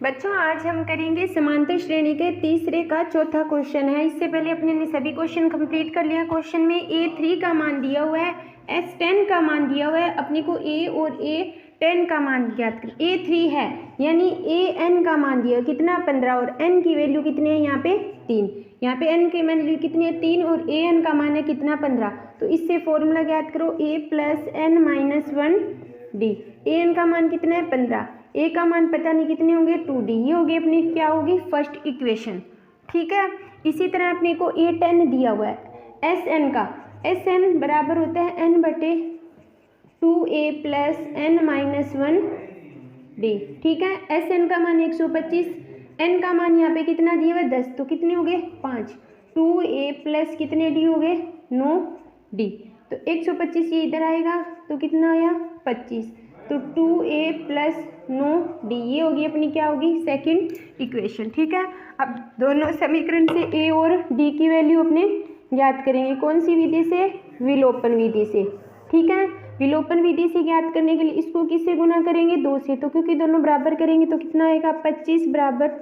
बच्चों आज हम करेंगे समांतर श्रेणी के तीसरे का चौथा क्वेश्चन है। इससे पहले अपने ने सभी क्वेश्चन कंप्लीट कर लिया। क्वेश्चन में A3 का मान दिया हुआ है, S10 का मान दिया हुआ है। अपने को A और A10 का मान ज्ञात कर। A3 है यानी AN का मान दिया कितना 15 और N की वैल्यू कितनी है यहाँ पे 3। यहाँ पे N की वैल्यू कितनी है 3 और AN का मान है कितना 15। तो इससे फॉर्मूला ज्ञात करो A + N - 1D। AN का मान कितना है 15, ए का मान पता नहीं कितने होंगे 2D। ये होगी अपनी क्या होगी फर्स्ट इक्वेशन। ठीक है, इसी तरह अपने को A10 दिया हुआ है SN का। SN बराबर होता है N/2A + N - 1D। ठीक है, SN का मान 125, N का मान यहाँ पे कितना दिया हुआ है 10, तो कितने हो गए 5। 2A + कितने D हो गए 9D। तो 125 ये इधर आएगा तो कितना आया 25। तो 2A + 9D ये होगी अपनी क्या होगी सेकंड इक्वेशन। ठीक है, अब दोनों समीकरण से A और D की वैल्यू अपने ज्ञात करेंगे। कौन सी विधि से, विलोपन विधि से। ठीक है, विलोपन विधि से ज्ञात करने के लिए इसको किससे गुना करेंगे 2 से। तो क्योंकि दोनों बराबर करेंगे तो कितना आएगा 25 =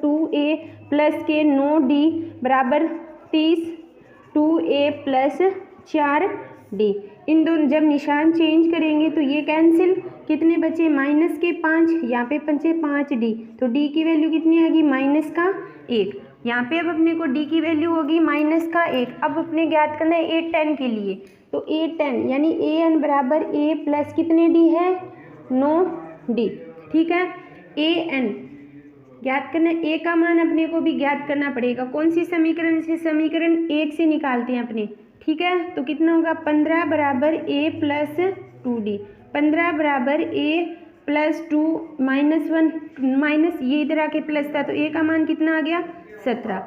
2A + के 9D = 30। 2A + 4D। इन दोनों जब निशान चेंज करेंगे तो ये कैंसिल, कितने बचे माइनस के 5, यहाँ पे बचे 5D। तो D की वैल्यू कितनी आएगी -1। यहाँ पे अब अपने को D की वैल्यू होगी -1। अब अपने ज्ञात करना है A10 के लिए। तो A10 यानी AN बराबर A + कितने D है 9D। ठीक है, AN ज्ञात करना है। A का मान अपने को भी ज्ञात करना पड़ेगा। कौन सी समीकरण से, समीकरण 1 से निकालते हैं अपने। ठीक है, तो कितना होगा 15 बराबर A + 2D। 15 बराबर A + 2 -1 माइनस ये इधर आके प्लस था तो A का मान कितना आ गया 17।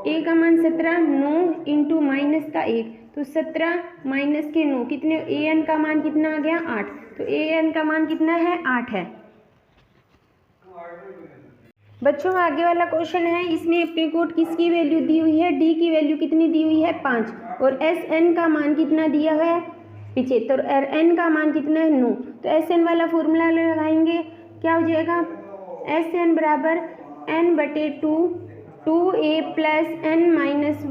A का मान 17, 9 इंटू माइनस का 1 तो 17 माइनस के 9 कितने, AN का मान कितना आ गया 8। तो AN का मान कितना है 8 है। बच्चों आगे वाला क्वेश्चन है, इसमें अपने को किसकी वैल्यू दी हुई है, D की वैल्यू कितनी दी हुई है 5 और SN का मान कितना दिया हुआ है 75 और N का मान कितना है 9। तो SN वाला फॉर्मूला लगाएंगे, क्या हो जाएगा SN बराबर N/2 2A + N -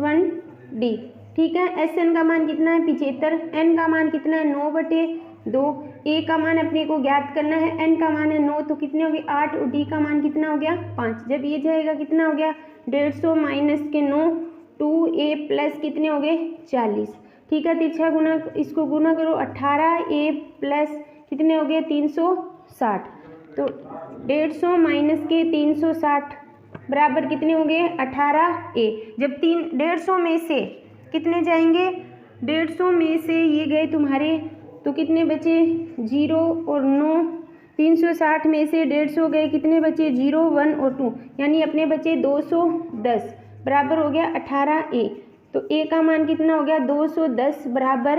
1D। ठीक है, SN का मान कितना है 75, N का मान कितना है 9/2। A का मान अपने को ज्ञात करना है, N का मान है 9 तो कितने हो गए 8 और D का मान कितना हो गया 5। जब ये जाएगा कितना हो गया 150 माइनस के 9 2A + कितने हो गए 40। ठीक है, तिरछा गुना, इसको गुना करो 18A + कितने हो गए 360। तो 150 माइनस के 360 बराबर कितने हो गए 18A। जब 150 में से कितने जाएंगे 150 में से ये गए तुम्हारे तो कितने बचे 0 और 9। 360 में से 150 गए कितने बचे 0 1 और 2 यानी अपने बचे 210 बराबर हो गया 18A। तो A का मान कितना हो गया 210 बराबर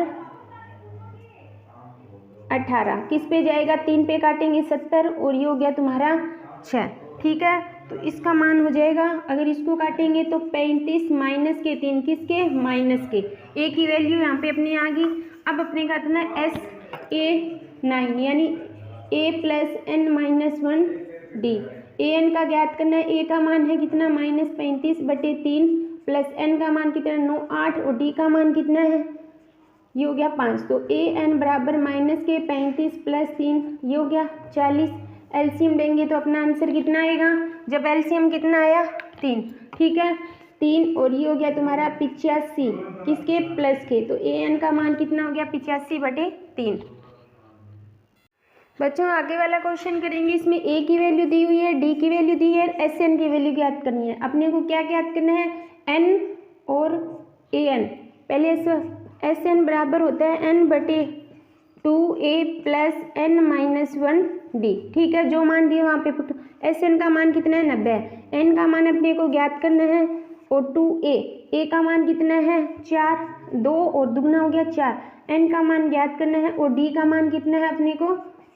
18। किस पे जाएगा 3 पे काटेंगे 70 और ये हो गया तुम्हारा 6। ठीक है, तो इसका मान हो जाएगा, अगर इसको काटेंगे तो 35 माइनस के 3 किसके माइनस के। A की वैल्यू यहाँ पे अपनी आ गई। अब अपने का करना है SA9 यानी A + N - 1D। AN का ज्ञात करना है, A का मान है कितना -35/3 + N का मान कितना 9 8 और D का मान कितना है ये हो गया 5। तो AN बराबर -35 + 3 ये हो गया 40। एलसीएम देंगे तो अपना आंसर कितना आएगा, जब एलसीएम कितना आया 3। ठीक है, 3 और ये हो गया तुम्हारा 85 किसके प्लस के। तो AN का मान कितना हो गया 85/3। बच्चों आगे वाला क्वेश्चन करेंगे, इसमें A की वैल्यू दी हुई है, D की वैल्यू दी है, SN की वैल्यू ज्ञात करनी है। अपने को क्या ज्ञात करना है N और AN। पहले SN बराबर होता है N/2A + N - 1D। ठीक है, जो मान दिए वहाँ पे पुट। SN का मान कितना है 90 है, N का मान अपने को ज्ञात करना है और 2A का मान कितना है 4, 2 और दुगना हो गया 4। N का मान ज्ञात करना है और D का मान कितना है अपने को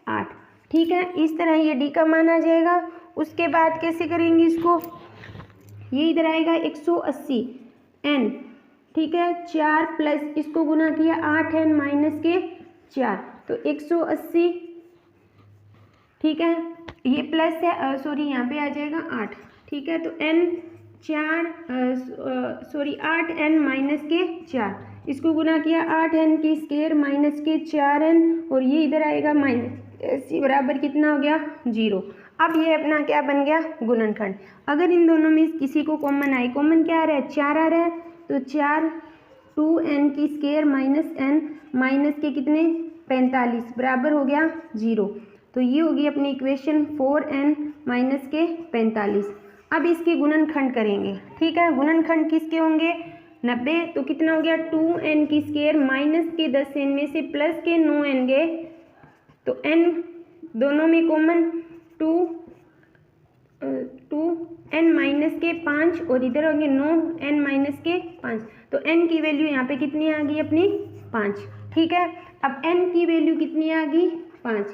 8। ठीक है, इस तरह ये D का मान आ जाएगा। उसके बाद कैसे करेंगे इसको, ये इधर आएगा 180 N। ठीक है, 4 प्लस इसको गुना किया 8 N - के 4 तो 180 ठीक है, ये प्लस है, सॉरी यहाँ पे आ जाएगा 8, ठीक है। तो n 8 n माइनस के 4, इसको गुना किया 8 n की स्क्वायर माइनस के 4 n, और ये इधर आएगा माइनस ऐसी बराबर कितना हो गया 0। अब ये अपना क्या बन गया गुणनखंड। अगर इन दोनों में किसी को कॉमन आए, कॉमन क्या आ रहा है 4 आ रहा है, तो 4 2n की स्क्वायर माइनस n माइनस के कितने 45 बराबर हो गया 0। तो ये होगी अपनी इक्वेशन 4n माइनस के 45। अब इसके गुणनखंड करेंगे, ठीक है। गुणनखंड किसके होंगे 90, तो कितना हो गया 2n की स्क्वायर माइनस के 10n में से प्लस के 9n गए, तो n दोनों में कॉमन 2n माइनस के 5 और इधर होंगे 9n माइनस के 5, तो n की वैल्यू यहाँ पे कितनी आ गई अपनी 5, ठीक है। अब n की वैल्यू कितनी आ गई 5।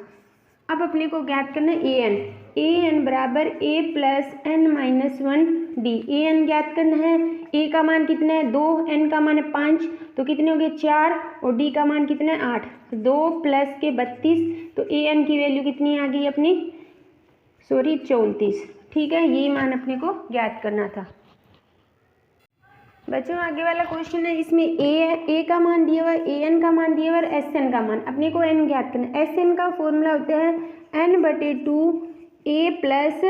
अब अपने को ज्ञात करना है an बराबर a plus n minus 1 d। an ज्ञात करना है, a का मान कितना है 2, n का मान है 5, तो कितने हो गए 4, और d का मान कितना है 8, 2 प्लस के 32, तो an की वैल्यू कितनी आ गई अपनी 34, ठीक है। ये मान अपने को ज्ञात करना था। बच्चों आगे वाला क्वेश्चन है, इसमें a का मान दिया हुआ है, an का मान दिया हुआ है, sn का मान, अपने को n ज्ञात करना है। sn का फॉर्मूला होता है n/2 a प्लस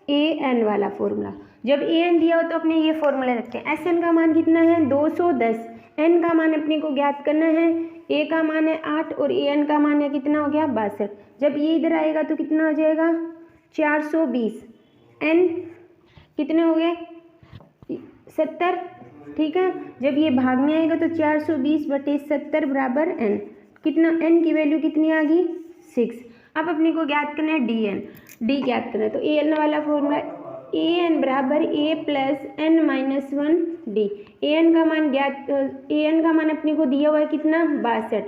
an वाला फॉर्मूला। जब an दिया हो तो अपने ये फॉर्मूला रखते हैं। sn का मान कितना है 210, n का मान अपने को ज्ञात करना है, a का मान है 8 और an का मान है कितना हो गया 62। जब ये इधर आएगा तो कितना हो जाएगा 420, n कितने हो गए 70, ठीक है। जब ये भाग में आएगा तो 420/70 बराबर n, कितना n की वैल्यू कितनी आ गई 6। अब अपने को ज्ञात करना है dn, d ज्ञात करना है, तो an वाला फॉर्मूला an बराबर a plus n minus 1 d। an का मान ज्ञात, an का मान अपने को दिया हुआ है कितना 62,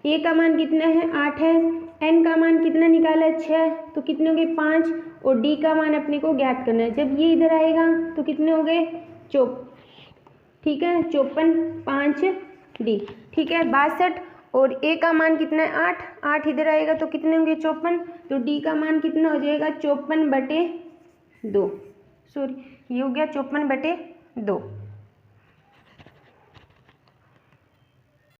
a का मान कितना है 8 है, n का मान कितना निकाला है 6, तो कितने हो गए 5, और d का मान अपने को ज्ञात करना है। जब ये इधर आएगा तो कितने हो गए 54, ठीक है 54 5 d, ठीक है 62, और a का मान कितना है 8, 8 इधर आएगा तो कितने होंगे 54, तो d का मान कितना हो जाएगा 54/2, सॉरी ये हो गया 54/2।